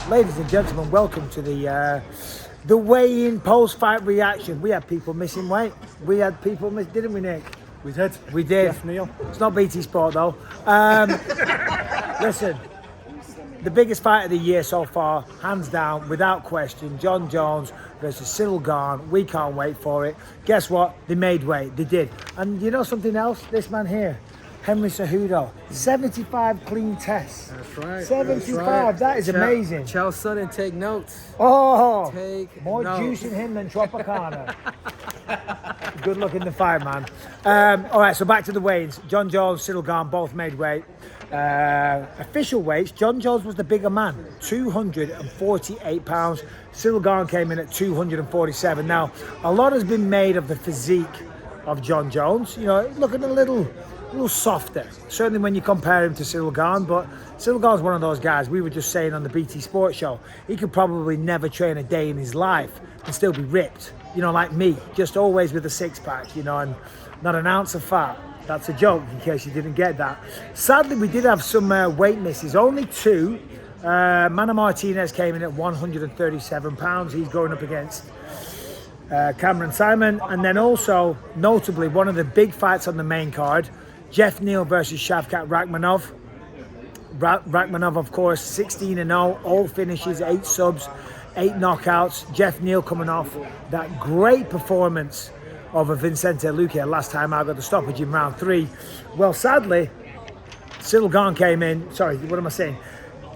Ladies and gentlemen, welcome to the weigh-in post-fight reaction. We had people missing weight. We had people didn't we, Nick? We did. We did. Jeff Neal. It's not BT Sport though. Listen, the biggest fight of the year so far, hands down, without question, Jon Jones versus Ciryl Gane. We can't wait for it. Guess what? They made weight. They did. And you know something else? This man here, Henry Cejudo, 75 clean tests. That's right. 75. That's right. That is amazing. Charles Sutton, take notes. Oh, Take more notes. juice in him than Tropicana. Good luck in the fight, man. All right, so back to the weigh-ins. Jon Jones, Ciryl Gane both made weight. Official weights, Jon Jones was the bigger man, 248 pounds. Ciryl Gane came in at 247. Now, a lot has been made of the physique of Jon Jones. You know, looking a little softer, certainly when you compare him to Ciryl Gane. But Ciryl Gane's one of those guys, we were just saying on the BT Sports show, he could probably never train a day in his life and still be ripped, you know, like me, just always with a six-pack, you know, and not an ounce of fat. That's a joke, in case you didn't get that. Sadly, we did have some weight misses, only two. Mana Martinez came in at 137 pounds. He's going up against Cameron Simon. And then also, notably, one of the big fights on the main card, Jeff Neal versus Shavkat Rakhmonov. Rakhmonov, of course, 16-0, all finishes, 8 subs, 8 knockouts. Jeff Neal coming off that great performance over Vicente Luque last time I got the stoppage in round 3. Well, sadly, Ciryl Gane came in, sorry, what am I saying?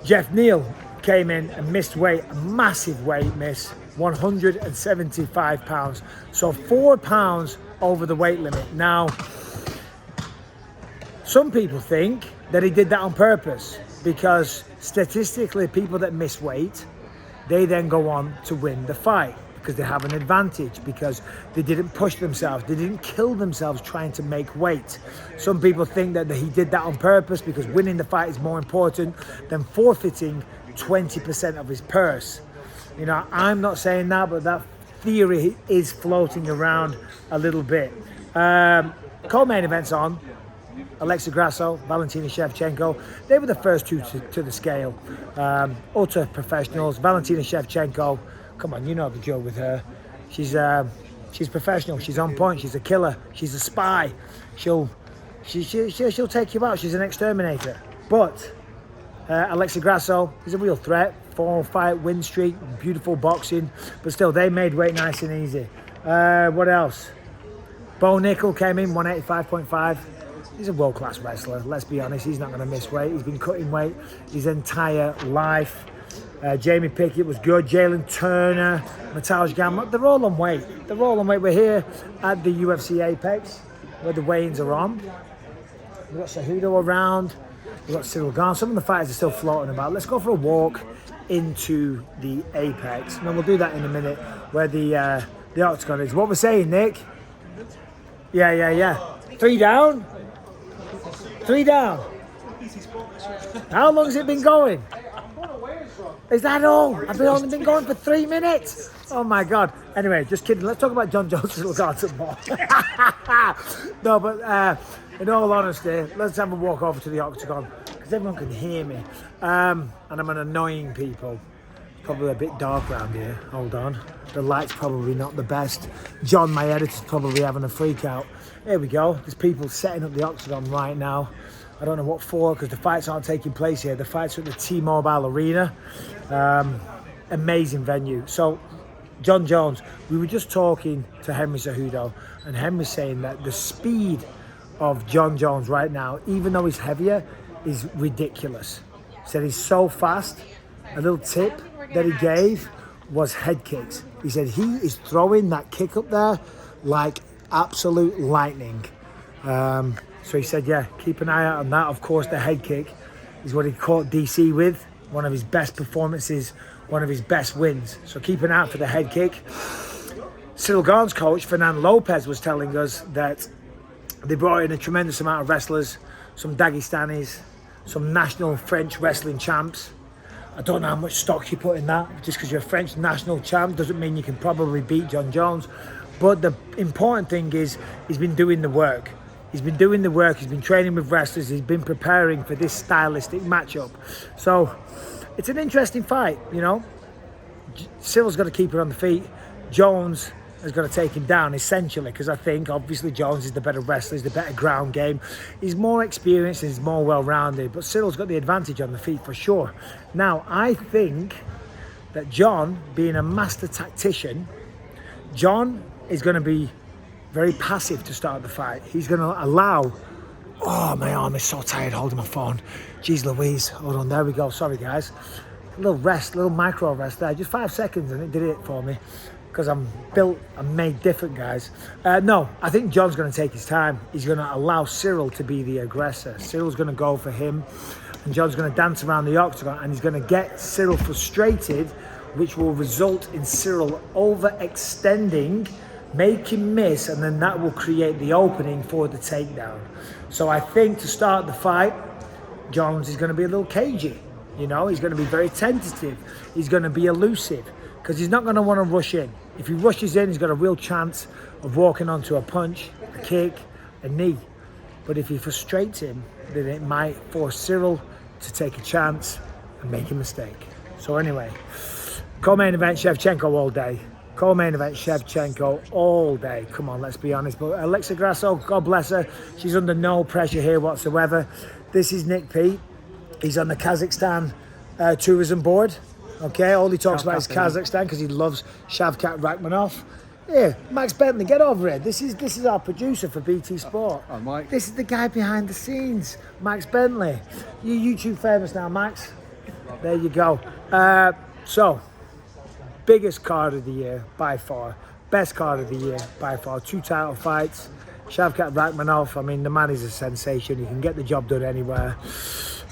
Jeff Neal came in and missed weight, a massive weight miss, 175 pounds. So 4 pounds over the weight limit. Now, some people think that he did that on purpose because statistically people that miss weight, they then go on to win the fight because they have an advantage, because they didn't push themselves, they didn't kill themselves trying to make weight. Some people think that he did that on purpose because winning the fight is more important than forfeiting 20% of his purse. You know, I'm not saying that, but that theory is floating around a little bit. Co-main events on. Alexa Grasso, Valentina Shevchenko, they were the first two to the scale. Utter professionals. Valentina Shevchenko, come on, you know the deal with her. She's professional. She's on point. She's a killer. She's a spy. She'll take you out. She's an exterminator. But Alexa Grasso is a real threat. 4-fight win streak, beautiful boxing. But still, they made weight nice and easy. What else? Bo Nickel came in 185.5. He's a world-class wrestler, let's be honest. He's not going to miss weight. He's been cutting weight his entire life. Jamie Pickett was good. Jalen Turner, Mateusz Gamrot, they're all on weight. They're all on weight. We're here at the UFC Apex, where the weigh-ins are on. We've got Cejudo around. We've got Ciryl Gane. Some of the fighters are still floating about. Let's go for a walk into the Apex. And then we'll do that in a minute, where the octagon is. What we're saying, Nick? Yeah. 3 down? 3 down. How long has it been going? Is that all? I've only been going for 3 minutes. Oh my God. Anyway, just kidding. Let's talk about Jon Jones and Ciryl Gane some more. No, but in all honesty, let's have a walk over to the octagon because everyone can hear me. And I'm an annoying people. Probably a bit dark around here. Hold on. The light's probably not the best. John, my editor's probably having a freak out. Here we go. There's people setting up the octagon right now. I don't know what for, because the fights aren't taking place here. The fights are at the T-Mobile Arena. Amazing venue. So, Jon Jones, we were just talking to Henry Cejudo, and Henry's saying that the speed of Jon Jones right now, even though he's heavier, is ridiculous. He said he's so fast. A little tip that he gave was head kicks. He said he is throwing that kick up there like absolute lightning. So he said, yeah, keep an eye out on that. Of course, the head kick is what he caught DC with. One of his best performances, one of his best wins. So keep an eye out for the head kick. Ciryl Gane's coach, Fernand Lopez, was telling us that they brought in a tremendous amount of wrestlers, some Dagestanis, some national French wrestling champs. I don't know how much stock you put in that. Just because you're a French national champ doesn't mean you can probably beat Jon Jones. But the important thing is he's been doing the work. He's been doing the work. He's been training with wrestlers. He's been preparing for this stylistic matchup. So it's an interesting fight, you know. Cyryl's got to keep her on the feet. Jones is going to take him down, essentially, because I think, obviously, Jones is the better wrestler, he's the better ground game. He's more experienced, he's more well-rounded, but Cyryl's got the advantage on the feet for sure. Now, I think that Jon, being a master tactician, Jon is going to be very passive to start the fight. He's going to allow... Oh, my arm is so tired holding my phone. Jeez Louise. Hold on, there we go. Sorry, guys. A little rest, a little micro rest there. Just 5 seconds and it did it for me. Because I'm built and made different, guys. No, I think Jon's going to take his time. He's going to allow Ciryl to be the aggressor. Cyryl's going to go for him. And Jon's going to dance around the octagon. And he's going to get Ciryl frustrated, which will result in Ciryl overextending, make him miss, and then that will create the opening for the takedown. So I think to start the fight, Jones is going to be a little cagey. You know, he's going to be very tentative. He's going to be elusive because he's not going to want to rush in. If he rushes in, he's got a real chance of walking onto a punch, a kick, a knee. But if he frustrates him, then it might force Ciryl to take a chance and make a mistake. So anyway, co-main event, Shevchenko all day. Co-main event, Shevchenko all day. Come on, let's be honest. But Alexa Grasso, God bless her, she's under no pressure here whatsoever. This is Nick P. He's on the Kazakhstan tourism board. Okay, all he talks about is Kazakhstan because he loves Shavkat Rakhmonov. Here, Max Bentley, get over here. This is our producer for BT Sport. Oh, Mike. This is the guy behind the scenes, Max Bentley. You're YouTube famous now, Max. There you go. So, biggest card of the year by far. Best card of the year by far. 2 title fights. Shavkat Rakhmonov, I mean, the man is a sensation. He can get the job done anywhere.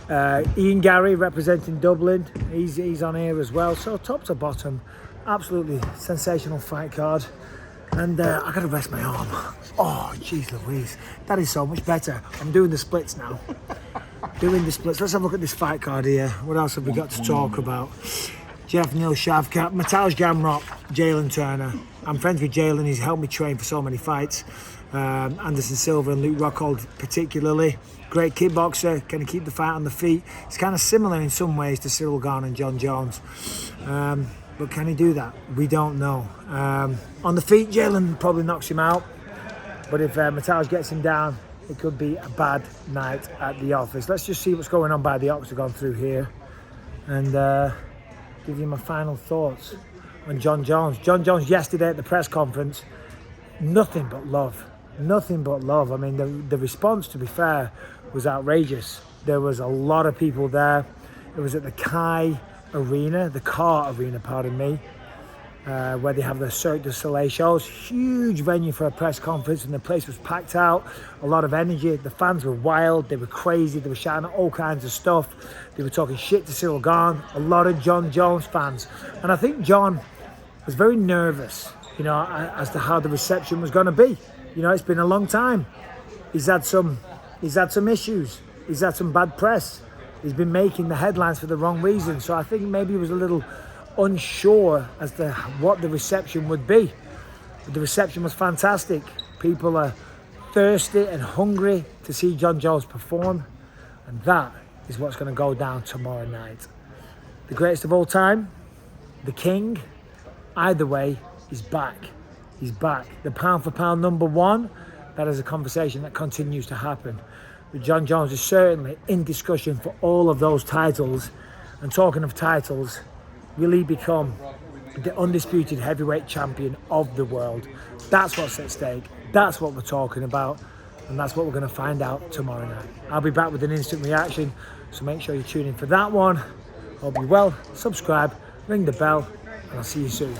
Ian Gary representing Dublin. He's on here as well. So top to bottom, absolutely sensational fight card. And I gotta rest my arm. Oh, jeez Louise. That is so much better. I'm doing the splits now. Doing the splits. Let's have a look at this fight card here. What else have we got to talk about? Jeff Neal, Shavkat, Mateusz Gamrot, Jalen Turner. I'm friends with Jalen. He's helped me train for so many fights. Anderson Silva and Luke Rockhold particularly. Great kickboxer, can he keep the fight on the feet? It's kind of similar in some ways to Ciryl Gane and Jon Jones. But can he do that? We don't know. On the feet, Jalen probably knocks him out. But if Mateusz gets him down, it could be a bad night at the office. Let's just see what's going on by the octagon through here. And give you my final thoughts on Jon Jones. Jon Jones yesterday at the press conference, nothing but love. Nothing but love. I mean, the response, to be fair, was outrageous. There was a lot of people there. It was at the Car Arena, pardon me, where they have the Cirque du Soleil shows. Huge venue for a press conference, and the place was packed out. A lot of energy. The fans were wild. They were crazy. They were shouting all kinds of stuff. They were talking shit to Ciryl Gane. A lot of Jon Jones fans. And I think Jon was very nervous, you know, as to how the reception was going to be. You know, it's been a long time. He's had some issues. He's had some bad press. He's been making the headlines for the wrong reason. So I think maybe he was a little unsure as to what the reception would be. But the reception was fantastic. People are thirsty and hungry to see Jon Jones perform. And that is what's going to go down tomorrow night. The greatest of all time, the king, either way, is back. He's back. The pound for pound number one, that is a conversation that continues to happen. But Jon Jones is certainly in discussion for all of those titles. And talking of titles, will he become the undisputed heavyweight champion of the world? That's what's at stake. That's what we're talking about. And that's what we're going to find out tomorrow night. I'll be back with an instant reaction. So make sure you tune in for that one. Hope you're well. Subscribe, ring the bell, and I'll see you soon.